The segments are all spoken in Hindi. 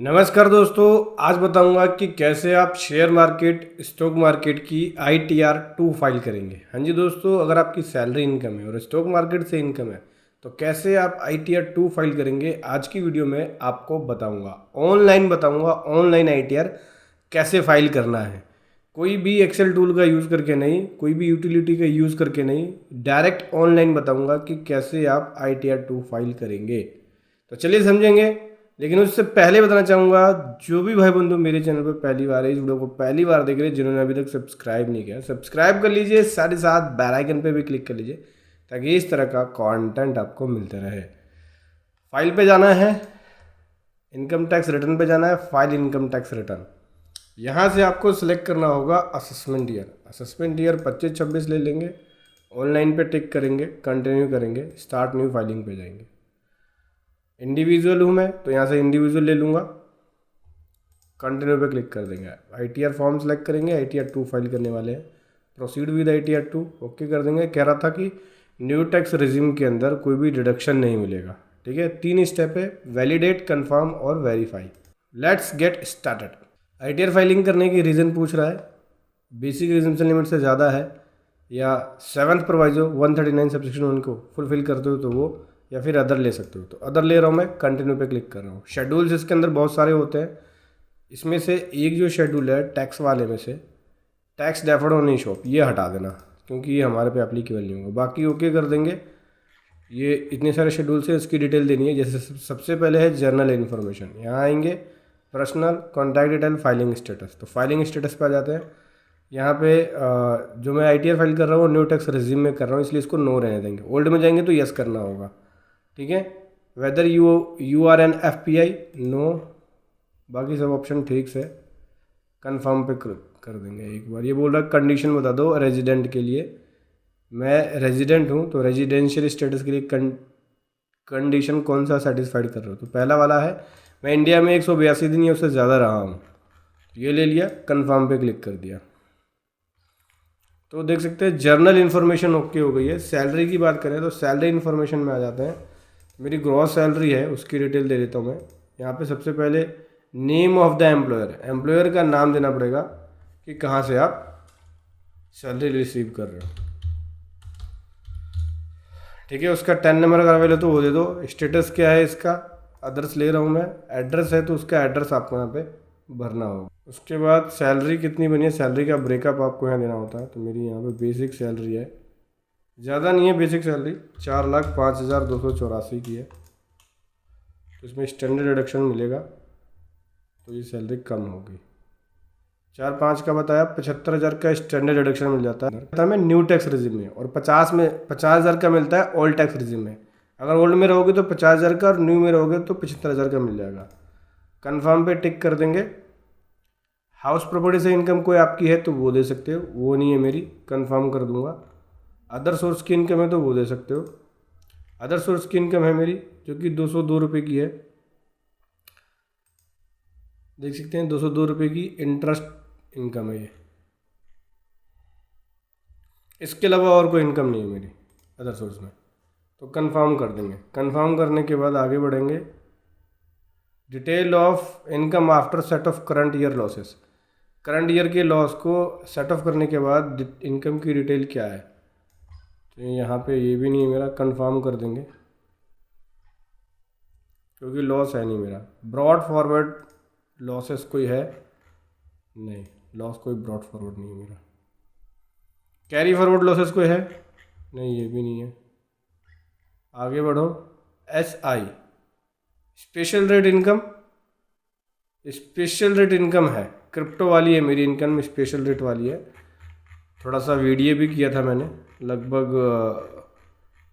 नमस्कार दोस्तों, आज बताऊंगा कि कैसे आप शेयर मार्केट स्टॉक मार्केट की ITR 2 फाइल करेंगे। हाँ जी दोस्तों, अगर आपकी सैलरी इनकम है और स्टॉक मार्केट से इनकम है तो कैसे आप ITR 2 फाइल करेंगे, आज की वीडियो में आपको बताऊंगा। ऑनलाइन बताऊंगा, ऑनलाइन ITR कैसे फाइल करना है। कोई भी एक्सेल टूल का यूज़ करके नहीं, कोई भी यूटिलिटी का यूज़ करके नहीं, डायरेक्ट ऑनलाइन बताऊंगा कि कैसे आप ITR 2 फाइल करेंगे। तो चलिए समझेंगे। लेकिन उससे पहले बताना चाहूँगा, जो भी भाई बंधु मेरे चैनल पर पहली बार है, इस वीडियो को पहली बार देख रहे हैं, जिन्होंने अभी तक सब्सक्राइब नहीं किया सब्सक्राइब कर लीजिए, साथ ही साथ बेल आइकन पे भी क्लिक कर लीजिए ताकि इस तरह का कंटेंट आपको मिलते रहे। फाइल पे जाना है, इनकम टैक्स रिटर्न पे जाना है, फाइल इनकम टैक्स रिटर्न। यहाँ से आपको सिलेक्ट करना होगा असेसमेंट ईयर। असेसमेंट ईयर 25-26 ले लेंगे, ऑनलाइन पे टिक करेंगे, कंटिन्यू करेंगे, स्टार्ट न्यू फाइलिंग पे जाएंगे। इंडिविजुअल हूँ मैं तो यहाँ से इंडिविजुअल ले लूँगा, कंटिन्यू पे क्लिक कर देंगे। ITR फॉर्म सेलेक्ट करेंगे, ITR 2 फाइल करने वाले हैं। प्रोसीड विद ITR 2 ओके कर देंगे। कह रहा था कि न्यू टैक्स रिजिम के अंदर कोई भी डिडक्शन नहीं मिलेगा। ठीक है, 3 स्टेप है, वैलिडेट, कंफर्म और verify. Let's get started. ITR filing करने की रीज़न पूछ रहा है, बेसिक रिजम्पशन लिमिट से ज़्यादा है या 7th प्रोवाइजो 139 सबसेक्शन 1 को फुलफिल करते हो तो वो, या फिर अदर ले सकते हो। तो अदर ले रहा हूँ मैं, कंटिन्यू पे क्लिक कर रहा हूँ। शेड्यूल्स इसके अंदर बहुत सारे होते हैं, इसमें से एक जो शेड्यूल है टैक्स वाले में से, टैक्स डेफर्ड ऑन शॉप, ये हटा देना क्योंकि ये हमारे पे एप्लीकेबल नहीं होगा। बाकी ओके कर देंगे। ये इतने सारे शेड्यूल से इसकी डिटेल देनी है। जैसे सबसे पहले है जर्नल इन्फॉर्मेशन, यहाँ आएंगे personal contact detail, filing status. तो फाइलिंग स्टेटस पे आ जाते हैं। यहाँ पे जो मैं ITR फाइल कर रहा हूँ न्यू टैक्स रिजिम में कर रहा हूँ, इसलिए इसको नो रहने देंगे। ओल्ड में जाएंगे तो यस करना होगा। ठीक है, whether you are an FPI, no. बाकी सब ऑप्शन ठीक से कंफर्म पे कर देंगे। एक बार ये बोल रहा है कंडीशन बता दो रेजिडेंट के लिए। मैं रेजिडेंट हूँ तो रेजिडेंशियल स्टेटस के लिए कंडीशन कौन सा सेटिस्फाइड कर रहे हो, तो पहला वाला है, मैं इंडिया में 182 दिन या उससे ज़्यादा रहा हूँ। ये ले लिया, कंफर्म पे क्लिक कर दिया। तो देख सकते हैं जर्नल इन्फॉर्मेशन ओके हो गई है। सैलरी की बात करें तो सैलरी इन्फॉर्मेशन में आ जाते हैं। मेरी ग्रॉस सैलरी है, उसकी डिटेल दे देता हूँ मैं। यहाँ पे सबसे पहले name of the employer, employer का नाम देना पड़ेगा कि कहाँ से आप सैलरी रिसीव कर रहे हो। ठीक है, उसका 10 नंबर का अवेलेबल तो वो दे दो। स्टेटस क्या है इसका, अदर्स ले रहा हूँ मैं। एड्रेस है तो उसका एड्रेस आपको यहाँ पे भरना होगा। उसके बाद सैलरी कितनी बनी है, सैलरी का ब्रेकअप आपको यहाँ देना होता है। तो मेरी यहाँ पे बेसिक सैलरी है, ज़्यादा नहीं है बेसिक सैलरी, 4,05,284 की है। तो इसमें स्टैंडर्ड डिडक्शन मिलेगा तो ये सैलरी कम होगी। 4-5 का बताया, 75,000 का स्टैंडर्ड डिडक्शन मिल जाता है हमें न्यू टैक्स रिजिम में, और 50,000 का मिलता है ओल्ड टैक्स रिजिम में। अगर ओल्ड में रहोगे तो 50,000 का, और न्यू में रहोगे तो 75,000 का मिल जाएगा। कन्फर्म पे टिक कर देंगे। हाउस प्रॉपर्टी से इनकम कोई आपकी है तो वो दे सकते हो, वो नहीं है मेरी, कन्फर्म कर दूंगा। अदर सोर्स की इनकम है तो वो दे सकते हो। अदर सोर्स की इनकम है मेरी जो कि 202 रुपये की है, देख सकते हैं 202 रुपये की इंटरेस्ट इनकम है ये। इसके अलावा और कोई इनकम नहीं है मेरी अदर सोर्स में। तो कंफर्म कर देंगे। कंफर्म करने के बाद आगे बढ़ेंगे। Detail of income after set of current year losses, current year के लॉस को सेट ऑफ करने के बाद इनकम की डिटेल क्या है, तो यहाँ पे ये भी नहीं है मेरा, कंफर्म कर देंगे क्योंकि लॉस है नहीं मेरा। ब्रॉड फॉरवर्ड लॉसेस कोई है नहीं, लॉस कोई ब्रॉड फॉरवर्ड नहीं है मेरा। कैरी फॉरवर्ड लॉसेस कोई है नहीं, ये भी नहीं है। आगे बढ़ो। SI special rate income, special rate income है, क्रिप्टो वाली है मेरी इनकम, स्पेशल रेट वाली है। थोड़ा सा वीडियो भी किया था मैंने, लगभग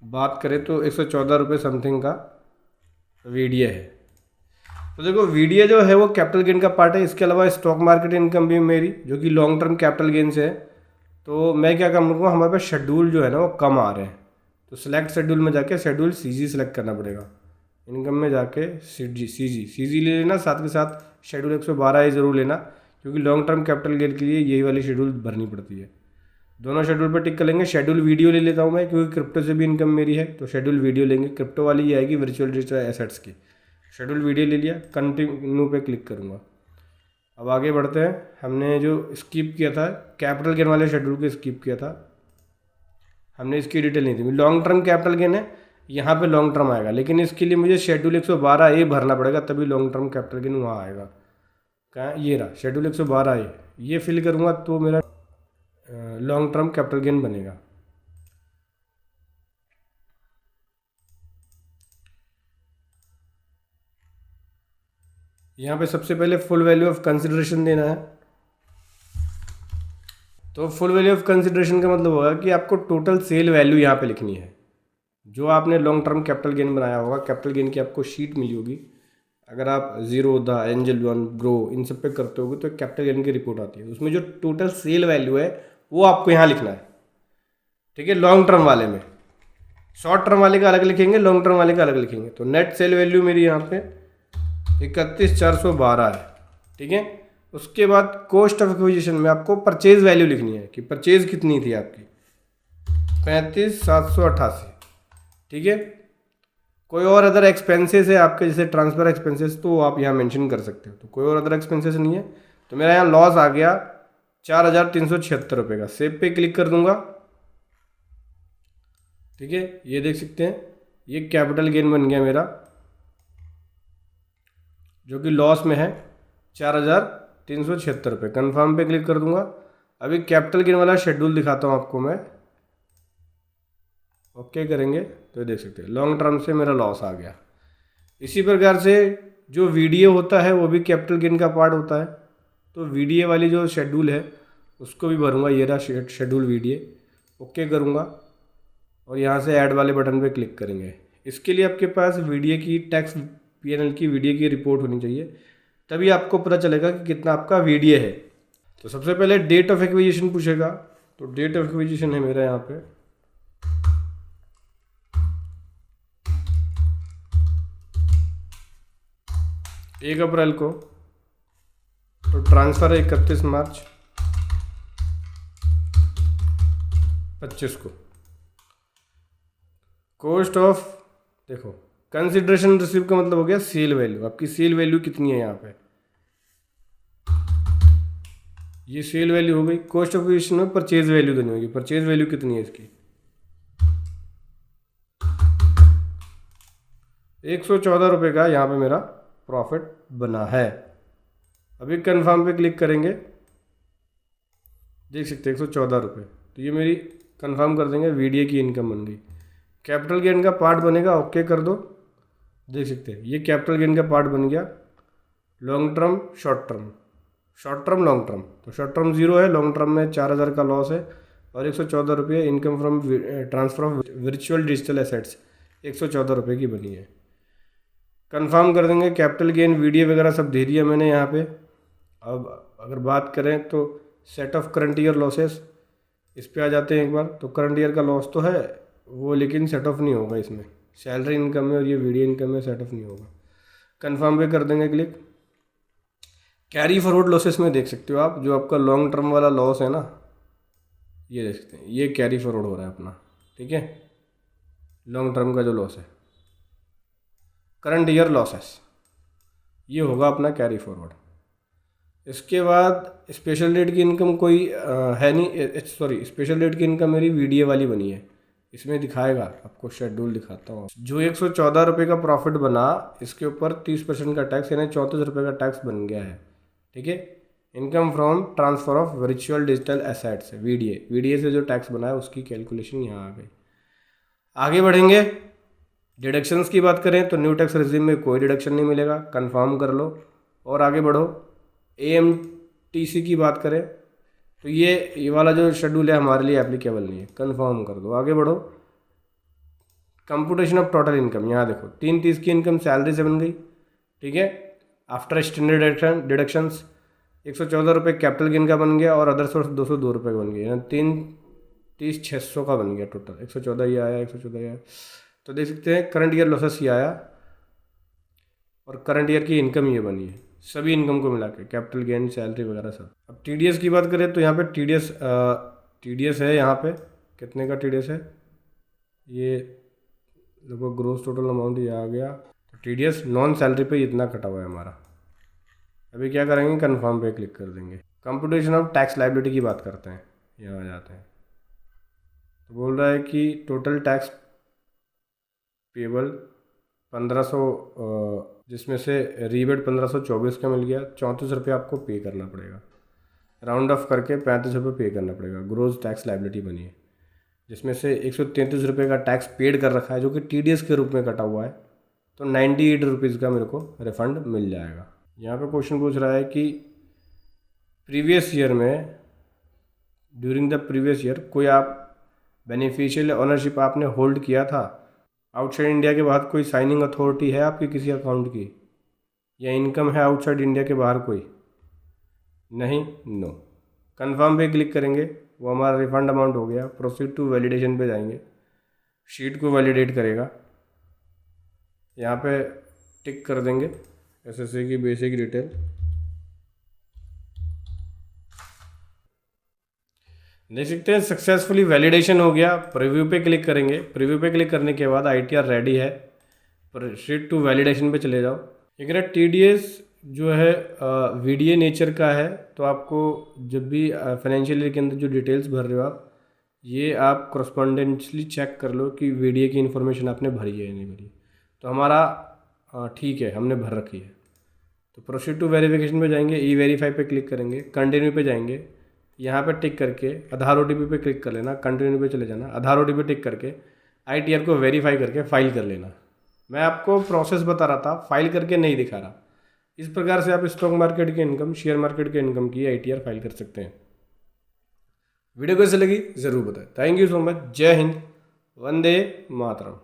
बात करें तो 114 रुपये समथिंग का वीडियो है। तो देखो वीडियो जो है वो कैपिटल गेन का पार्ट है। इसके अलावा स्टॉक मार्केट इनकम भी मेरी जो कि लॉन्ग टर्म कैपिटल गेन से है। तो मैं क्या करूँगा, हमारे पास शेड्यूल जो है ना वो कम आ रहे हैं, तो सिलेक्ट शेड्यूल में जाके शेड्यूल CG सेलेक्ट करना पड़ेगा। इनकम में जाके CG ले लेना, साथ के साथ शेड्यूल 112 ही ज़रूर लेना क्योंकि लॉन्ग टर्म कैपिटल गेन के लिए यही वाली शेड्यूल भरनी पड़ती है। दोनों शेड्यूल पर टिक कर लेंगे। शेड्यूल वीडियो ले लेता हूँ मैं क्योंकि क्रिप्टो से भी इनकम मेरी है, तो शेड्यूल वीडियो लेंगे। क्रिप्टो वाली ये आएगी वर्चुअल डिजिटल एसेट्स की, शेड्यूल वीडियो ले लिया, कंटिन्यू पे क्लिक करूँगा। अब आगे बढ़ते हैं। हमने जो स्किप किया था, कैपिटल गेन वाले शेड्यूल को स्किप किया था, हमने इसकी डिटेल नहीं दी। लॉन्ग टर्म कैपिटल गेन है, यहाँ पे लॉन्ग टर्म आएगा, लेकिन इसके लिए मुझे शेड्यूल 112A भरना पड़ेगा, तभी लॉन्ग टर्म कैपिटल गेन वहाँ आएगा। कहाँ, ये रहा शेड्यूल 112A, ये फिल करूँगा तो मेरा लॉन्ग टर्म कैपिटल गेन बनेगा। यहाँ पे सबसे पहले फुल वैल्यू ऑफ कंसिडरेशन देना है। तो फुल वैल्यू ऑफ कंसिडरेशन का मतलब होगा कि आपको टोटल सेल वैल्यू यहाँ पे लिखनी है। जो आपने लॉन्ग टर्म कैपिटल गेन बनाया होगा, कैपिटल गेन की आपको शीट मिली होगी। अगर आप Zerodha, angel one, grow in सब पे करते होगे तो कैपिटल गेन की रिपोर्ट आती है, उसमें जो टोटल सेल वैल्यू है वो आपको यहाँ लिखना है। ठीक है, लॉन्ग टर्म वाले में। शॉर्ट टर्म वाले का अलग लिखेंगे, लॉन्ग टर्म वाले का अलग लिखेंगे। तो नेट सेल वैल्यू मेरी यहाँ पे 31,412 है। ठीक है, उसके बाद कॉस्ट ऑफ एक्विजिशन में आपको परचेज वैल्यू लिखनी है कि परचेज कितनी थी आपकी, 35,788। ठीक है, कोई और अदर एक्सपेंसेस है आपके, जैसे ट्रांसफ़र एक्सपेंसेस, तो आप यहाँ मेंशन कर सकते हो। तो कोई और अदर एक्सपेंसेस नहीं है, तो मेरा यहाँ लॉस आ गया 4,376 रुपये का। सेव पे क्लिक कर दूंगा। ठीक है, ये देख सकते हैं, ये कैपिटल गेन बन गया मेरा, जो कि लॉस में है 4,376 रुपये। कन्फर्म पे क्लिक कर दूंगा। अभी कैपिटल गेन वाला शेड्यूल दिखाता हूँ आपको मैं। ओके करेंगे तो देख सकते हैं लॉन्ग टर्म से मेरा लॉस आ गया। इसी प्रकार से जो वीडीए होता है वो भी कैपिटल गेन का पार्ट होता है। तो वीडीए वाली जो शेड्यूल है उसको भी भरूंगा। ये रहा शेड्यूल वीडीए। ओके करूँगा और यहाँ से ऐड वाले बटन पे क्लिक करेंगे। इसके लिए आपके पास वीडीए की टैक्स पीएनएल की वीडीए की रिपोर्ट होनी चाहिए, तभी आपको पता चलेगा कि कितना आपका वीडीए है। तो सबसे पहले डेट ऑफ एक्विजिशन पूछेगा, तो डेट ऑफ एक्विजिशन है मेरा यहाँ पे 1 अप्रैल को, तो ट्रांसफ़र है 31 मार्च 25 को। कॉस्ट ऑफ, देखो कंसिडरेशन रिसीव का मतलब हो गया सेल वैल्यू। आपकी सेल वैल्यू कितनी है यहाँ पे, ये सेल वैल्यू हो गई। कॉस्ट ऑफ एक्विजिशन में परचेज वैल्यू देनी होगी। परचेज वैल्यू कितनी है इसकी, 114 रुपये का यहाँ पे मेरा प्रॉफिट बना है। अभी कंफर्म पे क्लिक करेंगे, देख सकते हैं 114 रुपये। तो ये मेरी कंफर्म कर देंगे, वीडीए की इनकम बन गई। कैपिटल गेन का पार्ट बनेगा, ओके कर दो। देख सकते हैं ये कैपिटल गेन का पार्ट बन गया। Long term, short term, short term, long term. तो शॉर्ट टर्म 0 है, लॉन्ग टर्म में 4,000 का लॉस है और 114 रुपये income from transfer of virtual digital assets 114 रुपये की बनी है। कंफर्म कर देंगे। कैपिटल गेन, वीडीए वगैरह सब दे दिया मैंने यहाँ पे। अब अगर बात करें तो set of current year losses, इस पे आ जाते हैं एक बार। तो करंट ईयर का लॉस तो है वो, लेकिन सेट ऑफ नहीं होगा इसमें। सैलरी इनकम है और ये वीडियो इनकम है, सेट ऑफ नहीं होगा। कंफर्म पे कर देंगे क्लिक। कैरी फॉरवर्ड लॉसेस में देख सकते हो आप, जो आपका लॉन्ग टर्म वाला लॉस है ना, ये देख सकते हैं, ये कैरी फॉरवर्ड हो रहा है अपना। ठीक है, लॉन्ग टर्म का जो लॉस है, करंट ईयर लॉसेस, ये होगा अपना कैरी फॉरवर्ड। इसके बाद स्पेशल डेट की इनकम कोई है नहीं, सॉरी स्पेशल डेट की इनकम मेरी वीडीए वाली बनी है। इसमें दिखाएगा, आपको शेड्यूल दिखाता हूँ। जो 114 रुपये का प्रॉफिट बना, इसके ऊपर 30% का टैक्स यानी 34 रुपये का टैक्स बन गया है। ठीक है, income from transfer of virtual digital assets, VDA, VDA से जो टैक्स बना है उसकी कैलकुलेशन यहाँ आ गई। आगे बढ़ेंगे। डिडक्शंस की बात करें तो न्यू टैक्स रिजीम में कोई डिडक्शन नहीं मिलेगा, कंफर्म कर लो और आगे बढ़ो। एएमटीसी की बात करें तो ये वाला जो शेड्यूल है हमारे लिए एप्लीकेबल नहीं है, कंफर्म कर दो। आगे बढ़ो। कंप्यूटेशन ऑफ टोटल इनकम, यहाँ देखो 330 की इनकम सैलरी से बन गई। ठीक है, आफ्टर स्टैंडर्ड डिडक्शंस 114 रुपये कैपिटल गेन का बन गया और अदर सोर्स 202 रुपये का बन गया, यानी 330,600 का बन गया टोटल। 114 ये आया, 114 ये आया। तो देख सकते हैं करंट ईयर लॉसेस ये आया और करंट ईयर की इनकम ये बनी है, सभी इनकम को मिला के, कैपिटल गेन, सैलरी वगैरह सब। अब टीडीएस की बात करें तो यहाँ पे टीडीएस है, यहाँ पे कितने का टीडीएस है, ये लगभग ग्रोस टोटल अमाउंट ये आ गया। तो TDS नॉन सैलरी पे इतना कटा हुआ है हमारा। अभी क्या करेंगे, कन्फर्म पे क्लिक कर देंगे। कंप्यूटेशन ऑफ टैक्स लाइबिलिटी की बात करते हैं, यहाँ आ जाते हैं तो बोल रहा है कि टोटल टैक्स पेबल 1500, जिसमें से रीबेट 1524 का मिल गया, 34 रुपये आपको पे करना पड़ेगा, राउंड ऑफ करके 35 रुपये पे करना पड़ेगा। ग्रोस टैक्स लाइबिलिटी बनी है, जिसमें से 133 रुपये का टैक्स पेड कर रखा है जो कि TDS के रूप में कटा हुआ है, तो 98 रुपीज़ का मेरे को रिफंड मिल जाएगा। यहाँ पे क्वेश्चन पूछ रहा है कि प्रीवियस ईयर में, ड्यूरिंग द प्रीवियस ईयर कोई आप बेनिफिशियल ओनरशिप आपने होल्ड किया था आउटसाइड इंडिया के बाहर, कोई साइनिंग अथॉरिटी है आपकी किसी अकाउंट की, या इनकम है आउटसाइड इंडिया के बाहर कोई, नहीं, नो। कंफर्म पे क्लिक करेंगे, वो हमारा रिफंड अमाउंट हो गया। प्रोसीड टू वैलिडेशन पे जाएंगे, शीट को वैलिडेट करेगा, यहाँ पे टिक कर देंगे SSA की बेसिक डिटेल। देख सकते हैं सक्सेसफुली वैलिडेशन हो गया। प्रीव्यू पे क्लिक करेंगे, प्रीव्यू पे क्लिक करने के बाद ITR रेडी है, प्रोसीड टू वैलिडेशन पे चले जाओ। एक TDS जो है VDA नेचर का है, तो आपको जब भी फाइनेंशियल ईयर के अंदर जो डिटेल्स भर रहे हो आप, ये आप करस्पॉन्डेंटली चेक कर लो कि VDA की इन्फॉर्मेशन आपने भरी है या नहीं भरी। तो हमारा ठीक है, हमने भर रखी है। तो प्रोसीड टू वेरिफिकेशन पे जाएंगे, E-वेरीफाई पे क्लिक करेंगे, कंटिन्यू पे जाएंगे, यहाँ पे टिक करके आधार OTP पे क्लिक कर लेना, कंटिन्यू पे चले जाना, आधार OTP टिक करके ITR को वेरीफाई करके फाइल कर लेना। मैं आपको प्रोसेस बता रहा था, फाइल करके नहीं दिखा रहा। इस प्रकार से आप स्टॉक मार्केट के इनकम, शेयर मार्केट के इनकम की ITR फाइल कर सकते हैं। वीडियो कैसे लगी ज़रूर बताएं। Thank you so much. जय हिंद, वंदे मातरम।